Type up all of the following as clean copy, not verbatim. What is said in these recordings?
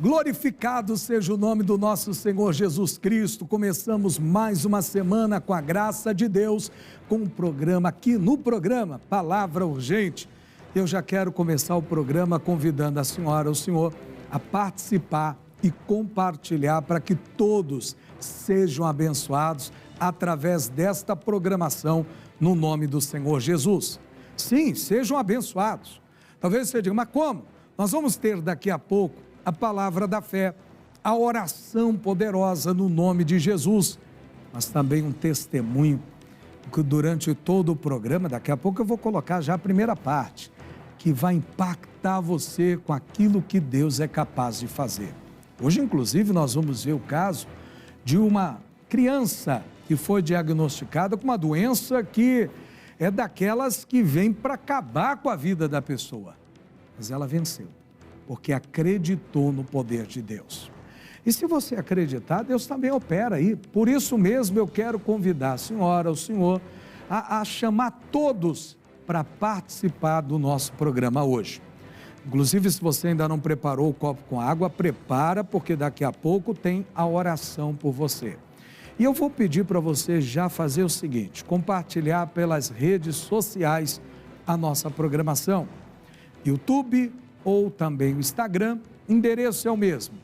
Glorificado seja o nome do nosso Senhor Jesus Cristo. Começamos mais uma semana com a graça de Deus, com um programa aqui no programa Palavra Urgente. Eu já quero começar o programa convidando a senhora, o senhor, a participar e compartilhar para que todos sejam abençoados através desta programação no nome do Senhor Jesus. Sim, sejam abençoados. Talvez você diga, mas como? Nós vamos ter daqui a pouco a palavra da fé, a oração poderosa no nome de Jesus, mas também um testemunho que durante todo o programa, daqui a pouco eu vou colocar já a primeira parte, que vai impactar você com aquilo que Deus é capaz de fazer. Hoje, inclusive, nós vamos ver o caso de uma criança que foi diagnosticada com uma doença que é daquelas que vem para acabar com a vida da pessoa, mas ela venceu, porque acreditou no poder de Deus. E se você acreditar, Deus também opera aí. Por isso mesmo eu quero convidar a senhora, o senhor, a chamar todos para participar do nosso programa hoje. Inclusive, se você ainda não preparou o copo com água, prepara, porque daqui a pouco tem a oração por você. E eu vou pedir para você já fazer o seguinte, compartilhar pelas redes sociais a nossa programação. YouTube ou também o Instagram, endereço é o mesmo,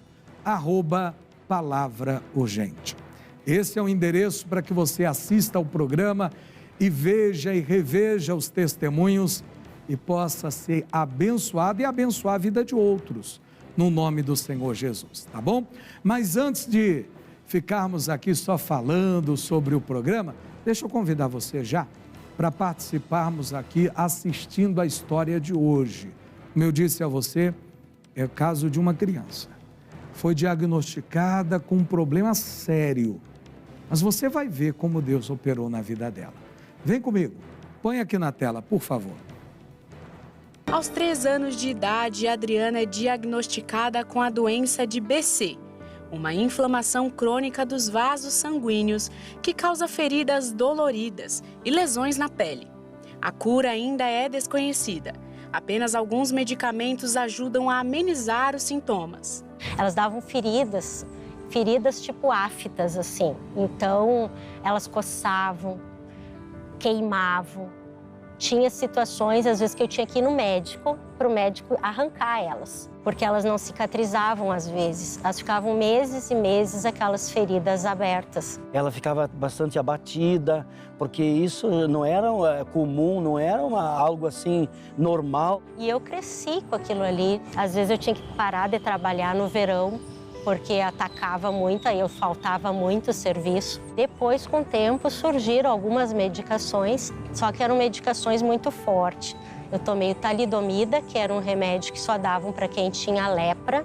@Palavra Urgente. Esse é o endereço para que você assista ao programa e veja e reveja os testemunhos e possa ser abençoado e abençoar a vida de outros, no nome do Senhor Jesus, tá bom? Mas antes de ficarmos aqui só falando sobre o programa, deixa eu convidar você já para participarmos aqui assistindo a história de hoje. Como eu disse a você, é o caso de uma criança. Foi diagnosticada com um problema sério, mas você vai ver como Deus operou na vida dela. Vem comigo, põe aqui na tela, por favor. Aos 3 anos de idade, Adriana é diagnosticada com a doença de BC, uma inflamação crônica dos vasos sanguíneos que causa feridas doloridas e lesões na pele. A cura ainda é desconhecida. Apenas alguns medicamentos ajudam a amenizar os sintomas. Elas davam feridas tipo aftas, assim. Então, elas coçavam, queimavam. Tinha situações, às vezes, que eu tinha que ir no médico, para o médico arrancar elas, porque elas não cicatrizavam, às vezes. Elas ficavam meses e meses, aquelas feridas abertas. Ela ficava bastante abatida, porque isso não era comum, não era algo assim normal. E eu cresci com aquilo ali. Às vezes eu tinha que parar de trabalhar no verão, porque atacava muito, aí eu faltava muito serviço. Depois, com o tempo, surgiram algumas medicações, só que eram medicações muito fortes. Eu tomei o talidomida, que era um remédio que só davam para quem tinha lepra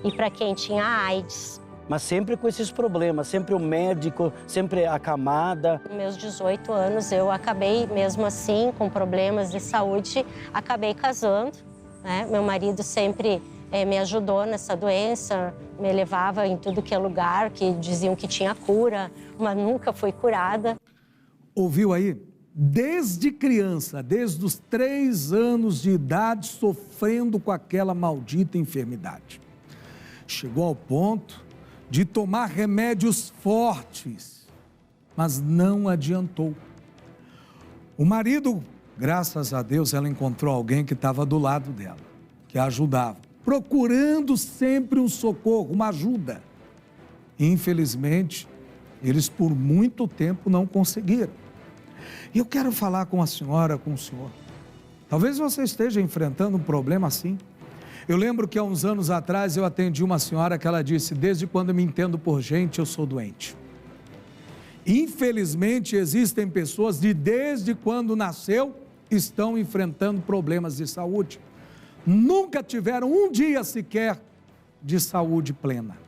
e para quem tinha AIDS. Mas sempre com esses problemas, sempre o médico, sempre a camada. Nos meus 18 anos, eu acabei, mesmo assim, com problemas de saúde, acabei casando, né? Meu marido sempre me ajudou nessa doença, me levava em tudo que é lugar, que diziam que tinha cura, mas nunca fui curada. Ouviu aí? Desde criança, desde os 3 anos de idade, sofrendo com aquela maldita enfermidade. Chegou ao ponto de tomar remédios fortes, mas não adiantou. O marido, graças a Deus, ela encontrou alguém que estava do lado dela, que a ajudava, procurando sempre um socorro, uma ajuda. Infelizmente, eles por muito tempo não conseguiram. E eu quero falar com a senhora, com o senhor. Talvez você esteja enfrentando um problema assim. Eu lembro que há uns anos atrás eu atendi uma senhora que ela disse, desde quando me entendo por gente, eu sou doente. Infelizmente, existem pessoas que desde quando nasceu, estão enfrentando problemas de saúde. Nunca tiveram um dia sequer de saúde plena.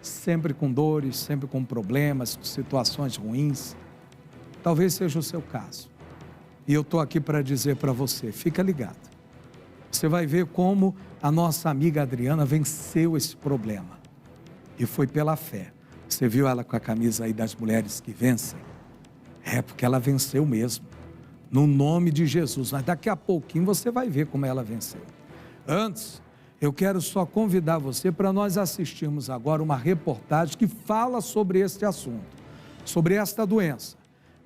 Sempre com dores, sempre com problemas, com situações ruins. Talvez seja o seu caso. E eu estou aqui para dizer para você, fica ligado. Você vai ver como a nossa amiga Adriana venceu esse problema. E foi pela fé. Você viu ela com a camisa aí das mulheres que vencem? É porque ela venceu mesmo. No nome de Jesus. Mas daqui a pouquinho você vai ver como ela venceu. Antes, Eu quero só convidar você para nós assistirmos agora uma reportagem que fala sobre este assunto, sobre esta doença.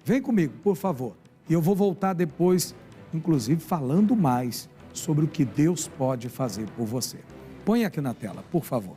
Vem comigo, por favor. E eu vou voltar depois, inclusive, falando mais sobre o que Deus pode fazer por você. Põe aqui na tela, por favor.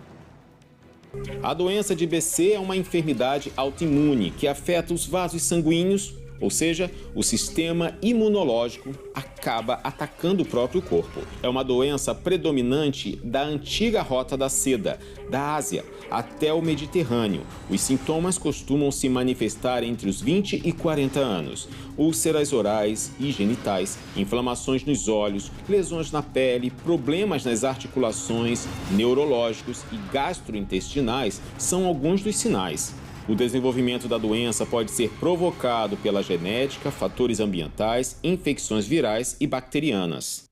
A doença de BC é uma enfermidade autoimune que afeta os vasos sanguíneos, ou seja, o sistema imunológico acaba atacando o próprio corpo. É uma doença predominante da antiga Rota da Seda, da Ásia até o Mediterrâneo. Os sintomas costumam se manifestar entre os 20 e 40 anos. Úlceras orais e genitais, inflamações nos olhos, lesões na pele, problemas nas articulações, neurológicos e gastrointestinais são alguns dos sinais. O desenvolvimento da doença pode ser provocado pela genética, fatores ambientais, infecções virais e bacterianas.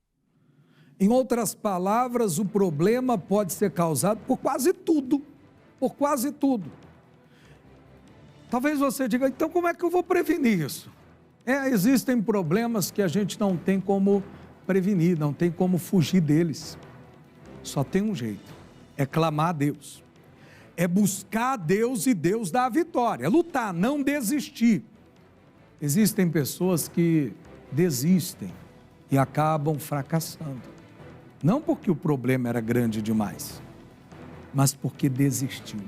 Em outras palavras, o problema pode ser causado por quase tudo. Por quase tudo. Talvez você diga, então como é que eu vou prevenir isso? Existem problemas que a gente não tem como prevenir, não tem como fugir deles. Só tem um jeito, é clamar a Deus. É buscar a Deus e Deus dá a vitória. É lutar, não desistir. Existem pessoas que desistem e acabam fracassando. Não porque o problema era grande demais, mas porque desistiu.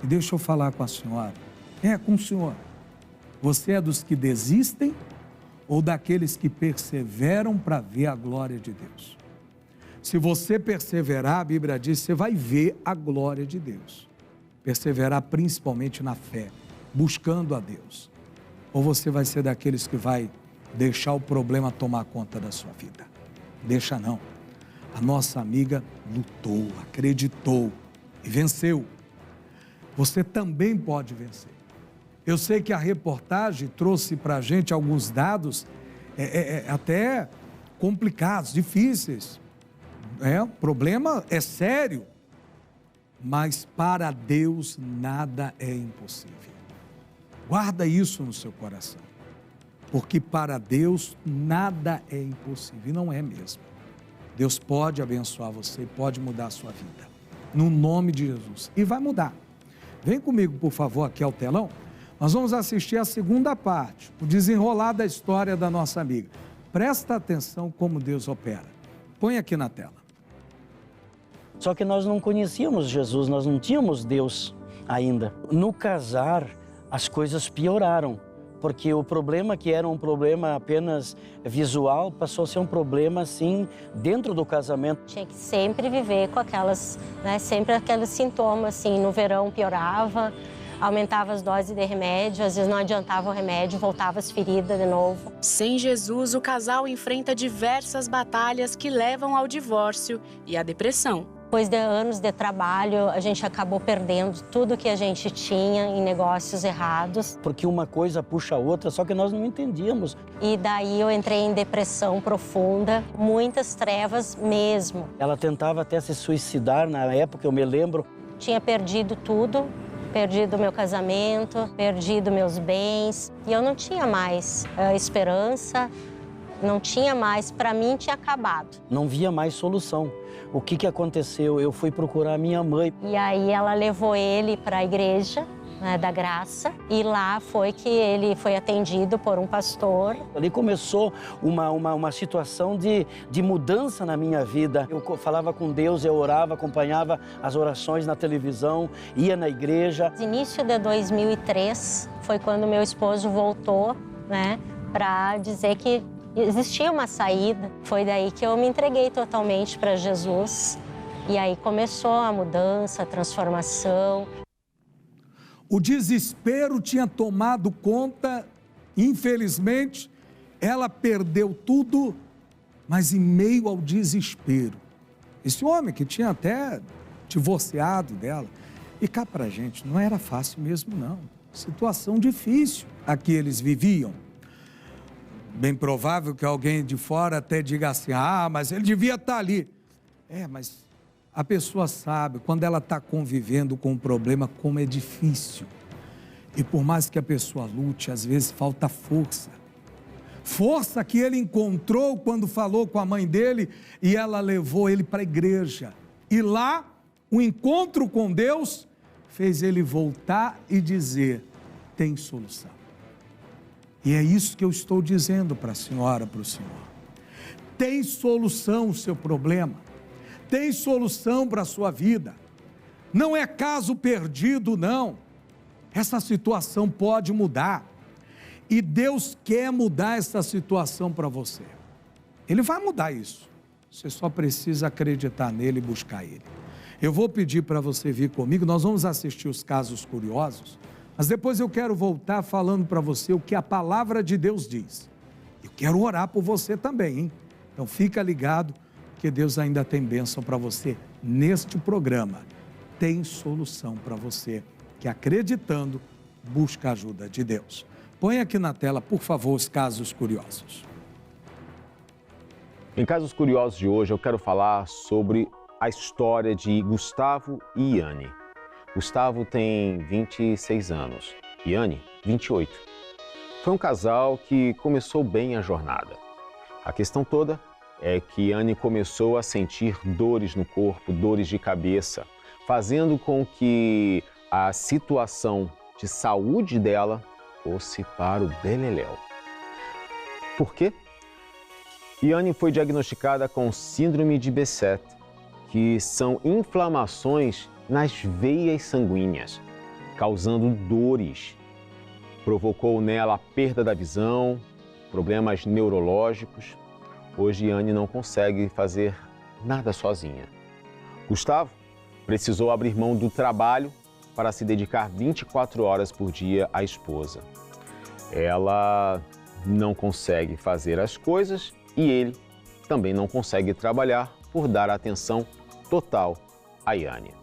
E deixa eu falar com a senhora. Com o senhor. Você é dos que desistem ou daqueles que perseveram para ver a glória de Deus? Se você perseverar, a Bíblia diz, você vai ver a glória de Deus. Perseverar principalmente na fé, buscando a Deus. Ou você vai ser daqueles que vai deixar o problema tomar conta da sua vida? Deixa não. A nossa amiga lutou, acreditou e venceu. Você também pode vencer. Eu sei que a reportagem trouxe para a gente alguns dados até complicados, difíceis. O problema é sério, mas para Deus nada é impossível. Guarda isso no seu coração, porque para Deus nada é impossível, e não é mesmo. Deus pode abençoar você, pode mudar a sua vida, no nome de Jesus, e vai mudar. Vem comigo, por favor, aqui ao telão. Nós vamos assistir a segunda parte, o desenrolar da história da nossa amiga. Presta atenção como Deus opera. Põe aqui na tela. Só que nós não conhecíamos Jesus, nós não tínhamos Deus ainda. No casar, as coisas pioraram, porque o problema que era um problema apenas visual, passou a ser um problema, assim, dentro do casamento. Tinha que sempre viver com aquelas, sempre aqueles sintomas, assim, no verão piorava, aumentava as doses de remédio, às vezes não adiantava o remédio, voltava as feridas de novo. Sem Jesus, o casal enfrenta diversas batalhas que levam ao divórcio e à depressão. Depois de anos de trabalho, a gente acabou perdendo tudo que a gente tinha em negócios errados. Porque uma coisa puxa a outra, só que nós não entendíamos. E daí eu entrei em depressão profunda, muitas trevas mesmo. Ela tentava até se suicidar na época, eu me lembro. Tinha perdido tudo, perdido meu casamento, perdido meus bens. E eu não tinha mais esperança, não tinha mais, para mim tinha acabado. Não via mais solução. O que aconteceu? Eu fui procurar minha mãe. E aí ela levou ele para a igreja, da Graça, e lá foi que ele foi atendido por um pastor. Ali começou uma situação de mudança na minha vida. Eu falava com Deus, eu orava, acompanhava as orações na televisão, ia na igreja. Início de 2003 foi quando meu esposo voltou, para dizer que existia uma saída. Foi daí que eu me entreguei totalmente para Jesus. E aí começou a mudança, a transformação. O desespero tinha tomado conta, infelizmente, ela perdeu tudo, mas em meio ao desespero. Esse homem que tinha até divorciado dela, e cá pra gente, não era fácil mesmo não. Situação difícil a que eles viviam. Bem provável que alguém de fora até diga assim, mas ele devia estar ali. Mas a pessoa sabe, quando ela está convivendo com um problema, como é difícil. E por mais que a pessoa lute, às vezes falta força. Força que ele encontrou quando falou com a mãe dele e ela levou ele para a igreja. E lá, o encontro com Deus fez ele voltar e dizer: tem solução. E é isso que eu estou dizendo para a senhora, para o senhor. Tem solução o seu problema. Tem solução para a sua vida. Não é caso perdido, não. Essa situação pode mudar. E Deus quer mudar essa situação para você. Ele vai mudar isso. Você só precisa acreditar nele e buscar ele. Eu vou pedir para você vir comigo, nós vamos assistir os casos curiosos, mas depois eu quero voltar falando para você o que a palavra de Deus diz. Eu quero orar por você também, hein? Então fica ligado, que Deus ainda tem bênção para você neste programa. Tem solução para você que, acreditando, busca a ajuda de Deus. Põe aqui na tela, por favor, os casos curiosos. Em Casos Curiosos de hoje, eu quero falar sobre a história de Gustavo e Yane. Gustavo tem 26 anos, Yane, 28. Foi um casal que começou bem a jornada. A questão toda é que Yane começou a sentir dores no corpo, dores de cabeça, fazendo com que a situação de saúde dela fosse para o beleléu. Por quê? Yane foi diagnosticada com síndrome de Behçet, que são inflamações nas veias sanguíneas, causando dores. Provocou nela a perda da visão, problemas neurológicos. Hoje, Yane não consegue fazer nada sozinha. Gustavo precisou abrir mão do trabalho para se dedicar 24 horas por dia à esposa. Ela não consegue fazer as coisas e ele também não consegue trabalhar por dar atenção total a Yane.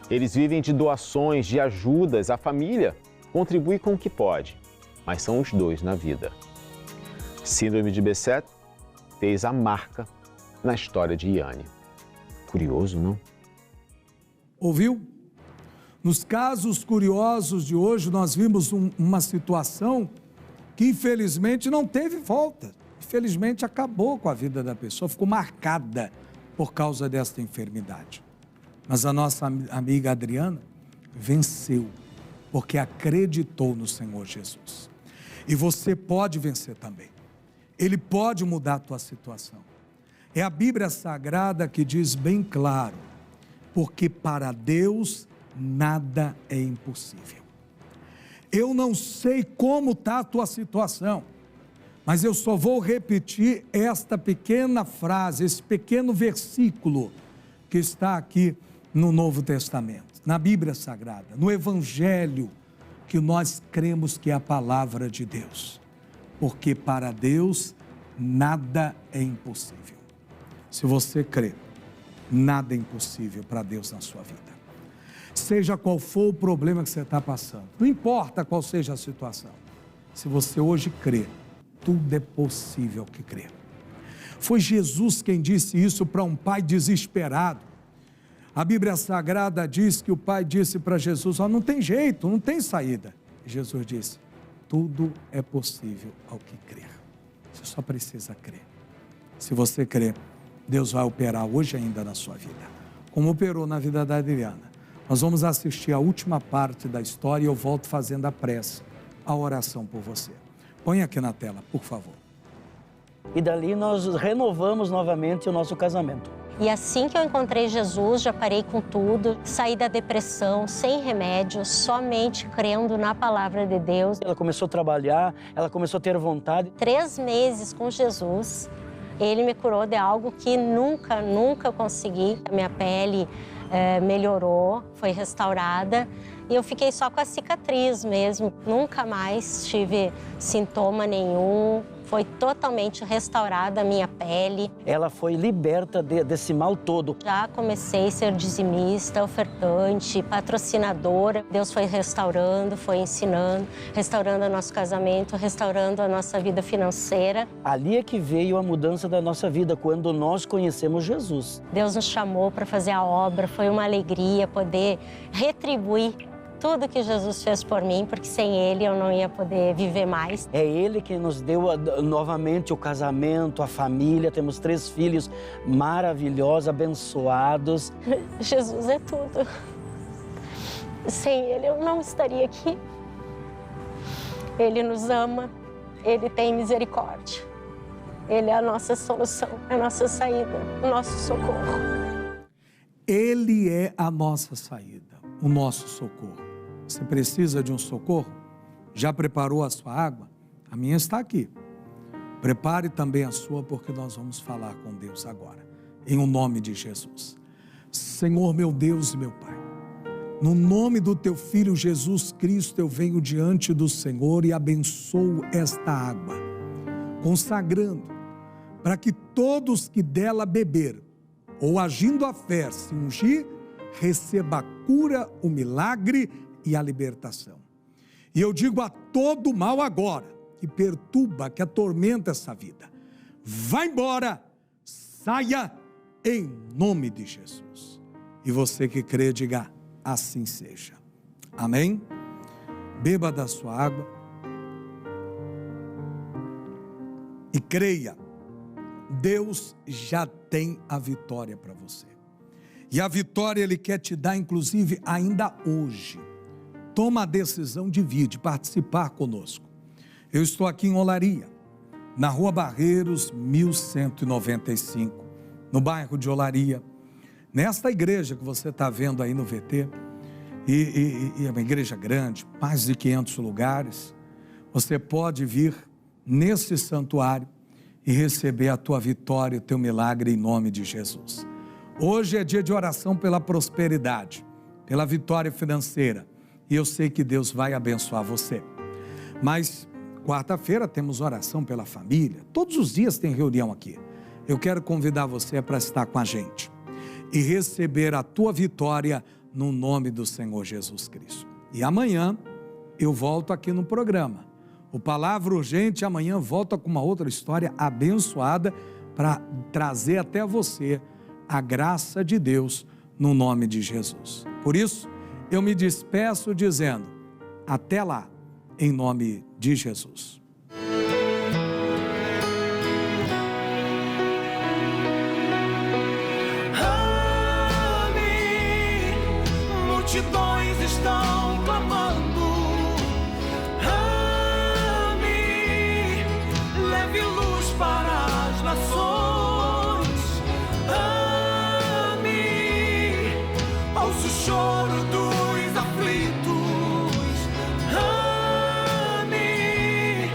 Eles vivem de doações, de ajudas, a família contribui com o que pode, mas são os dois na vida. Síndrome de Behçet fez a marca na história de Yane. Curioso, não? Ouviu? Nos casos curiosos de hoje, nós vimos uma situação que infelizmente não teve volta. Infelizmente acabou com a vida da pessoa, ficou marcada por causa desta enfermidade. Mas a nossa amiga Adriana venceu, porque acreditou no Senhor Jesus. E você pode vencer também. Ele pode mudar a tua situação. É a Bíblia Sagrada que diz bem claro: porque para Deus nada é impossível. Eu não sei como está a tua situação, mas eu só vou repetir esta pequena frase, esse pequeno versículo que está aqui no Novo Testamento, na Bíblia Sagrada, no Evangelho, que nós cremos que é a palavra de Deus. Porque para Deus nada é impossível. Se você crê, nada é impossível para Deus na sua vida. Seja qual for o problema que você está passando, não importa qual seja a situação, se você hoje crê, tudo é possível que crê. Foi Jesus quem disse isso para um pai desesperado. A Bíblia Sagrada diz que o pai disse para Jesus: não tem jeito, não tem saída. E Jesus disse: tudo é possível ao que crer. Você só precisa crer. Se você crer, Deus vai operar hoje ainda na sua vida, como operou na vida da Adriana. Nós vamos assistir a última parte da história e eu volto fazendo a prece, a oração por você. Põe aqui na tela, por favor. E dali nós renovamos novamente o nosso casamento. E assim que eu encontrei Jesus, já parei com tudo, saí da depressão, sem remédio, somente crendo na palavra de Deus. Ela começou a trabalhar, ela começou a ter vontade. 3 meses com Jesus, Ele me curou de algo que nunca consegui. A minha pele melhorou, foi restaurada e eu fiquei só com a cicatriz mesmo. Nunca mais tive sintoma nenhum. Foi totalmente restaurada a minha pele. Ela foi liberta desse mal todo. Já comecei a ser dizimista, ofertante, patrocinadora. Deus foi restaurando, foi ensinando, restaurando o nosso casamento, restaurando a nossa vida financeira. Ali é que veio a mudança da nossa vida, quando nós conhecemos Jesus. Deus nos chamou para fazer a obra, foi uma alegria poder retribuir tudo que Jesus fez por mim, porque sem Ele eu não ia poder viver mais. É Ele que nos deu novamente o casamento, a família. Temos 3 filhos maravilhosos, abençoados. Jesus é tudo. Sem Ele eu não estaria aqui. Ele nos ama, Ele tem misericórdia. Ele é a nossa solução, a nossa saída, o nosso socorro. Ele é a nossa saída, o nosso socorro. Você precisa de um socorro? Já preparou a sua água? A minha está aqui. Prepare também a sua, porque nós vamos falar com Deus agora, em o nome de Jesus. Senhor, meu Deus e meu Pai, no nome do Teu Filho Jesus Cristo, eu venho diante do Senhor e abençoo esta água, consagrando para que todos que dela beber, ou agindo a fé, se ungir, receba a cura, o milagre e a libertação. E eu digo a todo mal agora, que perturba, que atormenta essa vida, vá embora, saia em nome de Jesus. E você que crê, diga, assim seja. Amém? Beba da sua água e creia. Deus já tem a vitória para você. E a vitória Ele quer te dar, inclusive, ainda hoje. Toma a decisão de vir, de participar conosco. Eu estou aqui em Olaria, na Rua Barreiros, 1195, no bairro de Olaria. Nesta igreja que você está vendo aí no VT, e é uma igreja grande, mais de 500 lugares, você pode vir nesse santuário e receber a tua vitória, o teu milagre em nome de Jesus. Hoje é dia de oração pela prosperidade, pela vitória financeira, e eu sei que Deus vai abençoar você. Mas quarta-feira temos oração pela família, todos os dias tem reunião aqui. Eu quero convidar você para estar com a gente e receber a tua vitória no nome do Senhor Jesus Cristo. E amanhã eu volto aqui no programa. O Palavra Urgente amanhã volta com uma outra história abençoada para trazer até você a graça de Deus no nome de Jesus. Por isso, eu me despeço dizendo, até lá, em nome de Jesus. Multidões estão clamando, ame, leve luz para as nações, ame, ouça o choro dos aflitos, ame,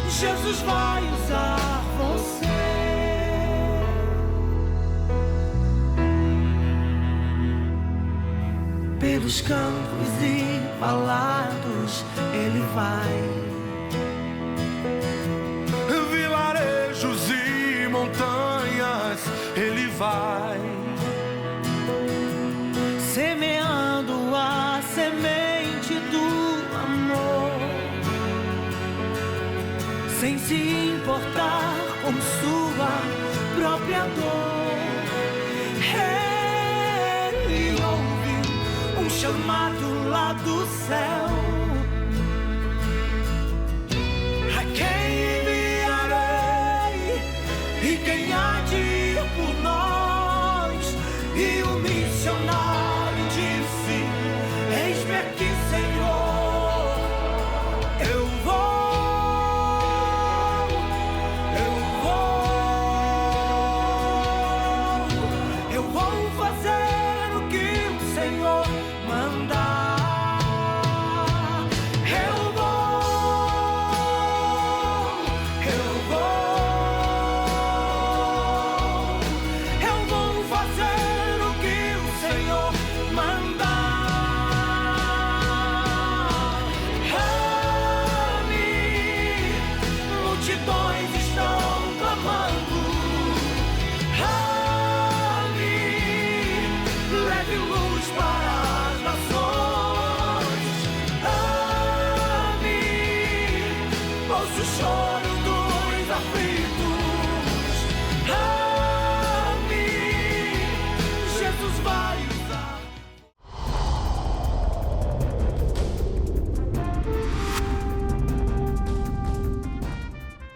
Jesus vai usar você. Pelos campos e valados Ele vai, vilarejos e montanhas Ele vai, semeando a semente do amor, sem se importar com sua própria dor. Ele ouve um chamado lá do céu, a quem enviarei e quem há de ir por nós? E o missionário disse, eis-me aqui, Senhor, eu vou fazer o que o Senhor mandar. Eu vou fazer o que o Senhor mandar. Ame, multidões estão clamando, ame, leve luz para as nações, ame, ouça o choro dos aflitos.